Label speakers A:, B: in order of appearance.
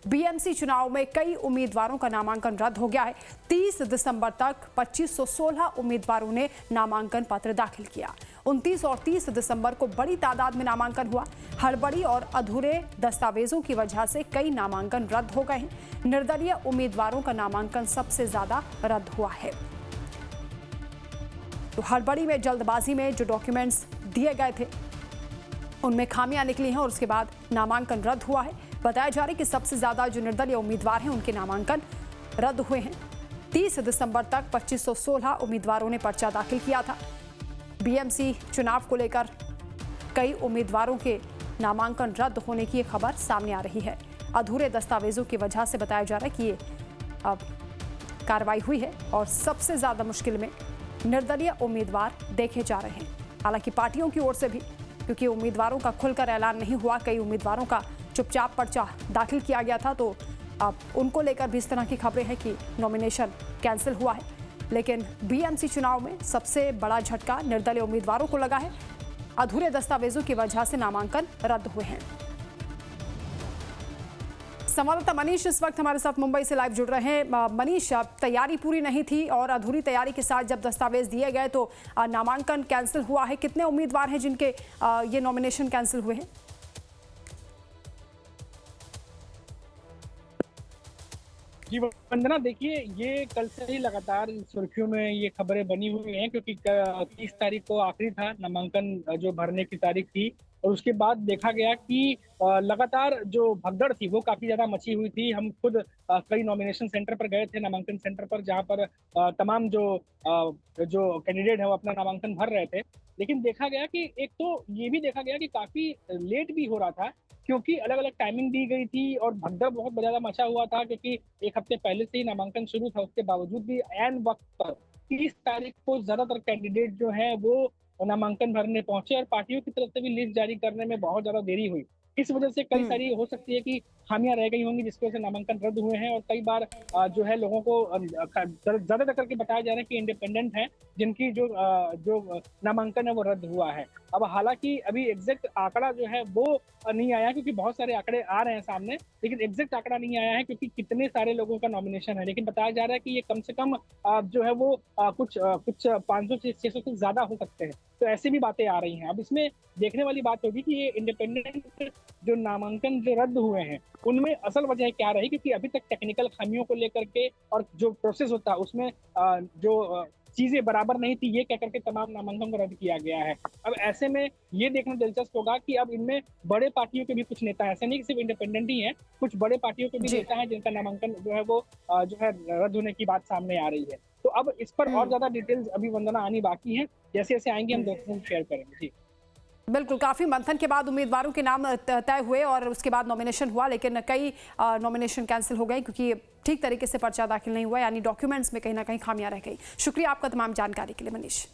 A: BMC चुनाव में कई उम्मीदवारों का नामांकन रद्द हो गया है। 30 दिसंबर तक 2516 उम्मीदवारों ने नामांकन पत्र दाखिल किया। 29 और 30 दिसंबर को बड़ी तादाद में नामांकन हुआ। हड़बड़ी और अधूरे दस्तावेजों की वजह से कई नामांकन रद्द हो गए हैं। निर्दलीय उम्मीदवारों का नामांकन सबसे ज्यादा रद्द हुआ है। तो हड़बड़ी में, जल्दबाजी में जो डॉक्यूमेंट्स दिए गए थे उनमें खामियां निकली हैं और उसके बाद नामांकन रद्द हुआ है। बताया जा रहा है कि सबसे ज्यादा जो निर्दलीय उम्मीदवार हैं उनके नामांकन रद्द हुए हैं। 30 दिसंबर तक 2516 उम्मीदवारों ने पर्चा दाखिल किया था। बीएमसी चुनाव को लेकर कई उम्मीदवारों के नामांकन रद्द होने की खबर सामने आ रही है। अधूरे दस्तावेजों की वजह से बताया जा रहा है कि ये अब कार्रवाई हुई है और सबसे ज्यादा मुश्किल में निर्दलीय उम्मीदवार देखे जा रहे हैं। हालांकि पार्टियों की ओर से भी, क्योंकि उम्मीदवारों का खुलकर ऐलान नहीं हुआ, कई उम्मीदवारों का चुपचाप पर्चा दाखिल किया गया था, तो अब उनको लेकर भी इस तरह की खबरें हैं कि नॉमिनेशन कैंसिल हुआ है। लेकिन बीएमसी चुनाव में सबसे बड़ा झटका निर्दलीय उम्मीदवारों को लगा है। अधूरे दस्तावेजों की वजह से नामांकन रद्द हुए हैं। संवाददाता मनीष इस वक्त हमारे साथ मुंबई से लाइव जुड़ रहे हैं। मनीष, तैयारी पूरी नहीं थी और अधूरी तैयारी के साथ जब दस्तावेज दिए गए तो नामांकन कैंसिल हुआ है। कितने उम्मीदवार हैं जिनके ये नॉमिनेशन कैंसिल हुए हैं?
B: जी वंदना, देखिए ये कल से ही लगातार सुर्खियों में ये खबरें बनी हुई हैं, क्योंकि 30 तारीख को आखिरी था नामांकन जो भरने की तारीख थी, और उसके बाद देखा गया कि लगातार जो भगदड़ थी वो काफी ज्यादा मची हुई थी। हम खुद कई नॉमिनेशन सेंटर पर गए थे, नामांकन सेंटर पर, जहां पर तमाम जो कैंडिडेट है वो अपना नामांकन भर रहे थे। लेकिन देखा गया कि एक तो ये भी देखा गया कि काफी लेट भी हो रहा था, क्योंकि अलग अलग टाइमिंग दी गई थी और भगदड़ बहुत ज्यादा मचा हुआ था, क्योंकि एक हफ्ते पहले से ही नामांकन शुरू था। उसके बावजूद भी ऐन वक्त पर 30 तारीख को ज्यादातर कैंडिडेट जो है वो नामांकन भरने पहुंचे और पार्टियों की तरफ से भी लिस्ट जारी करने में बहुत ज्यादा देरी हुई। इस वजह से कई सारी हो सकती है कि खामियां रह गई होंगी, जिसकी वजह से नामांकन रद्द हुए हैं। और कई बार जो है लोगों को ज्यादातर करके बताया जा रहा है कि इंडिपेंडेंट है जिनकी जो नामांकन है वो रद्द हुआ है। अब हालांकि अभी एग्जैक्ट आंकड़ा जो है वो नहीं आया, क्योंकि बहुत सारे आंकड़े आ रहे हैं सामने, लेकिन एग्जैक्ट आंकड़ा नहीं आया है क्योंकि कितने सारे लोगों का नॉमिनेशन है। लेकिन बताया जा रहा है कि ये कम से कम जो है वो कुछ 500 से 600 से ज्यादा हो सकते हैं। तो ऐसी भी बातें आ रही हैं। अब इसमें देखने वाली बात होगी कि ये इंडिपेंडेंट जो नामांकन जो रद्द हुए हैं उनमें असल वजह क्या रही, क्योंकि अभी तक टेक्निकल खामियों को लेकर के और जो प्रोसेस होता है उसमें जो चीजें बराबर नहीं थी, ये कह करके तमाम नामांकन को रद्द किया गया है। अब ऐसे में ये देखना दिलचस्प होगा कि अब इनमें बड़े पार्टियों के भी कुछ नेता हैं, ऐसे नहीं कि सिर्फ इंडिपेंडेंट ही है, कुछ बड़े पार्टियों के भी नेता हैं जिनका नामांकन जो है वो जो है रद्द होने की बात सामने आ रही है। तो अब इस पर और ज्यादा डिटेल्स अभी वंदना आनी बाकी है, जैसे जैसे आएंगे हम दोस्तों से शेयर करेंगे। जी
A: बिल्कुल, काफी मंथन के बाद उम्मीदवारों के नाम तय हुए और उसके बाद नॉमिनेशन हुआ, लेकिन कई नॉमिनेशन कैंसिल हो गए क्योंकि ठीक तरीके से पर्चा दाखिल नहीं हुआ, यानी डॉक्यूमेंट्स में कहीं ना कहीं खामियां रह गई। शुक्रिया आपका तमाम जानकारी के लिए मनीष।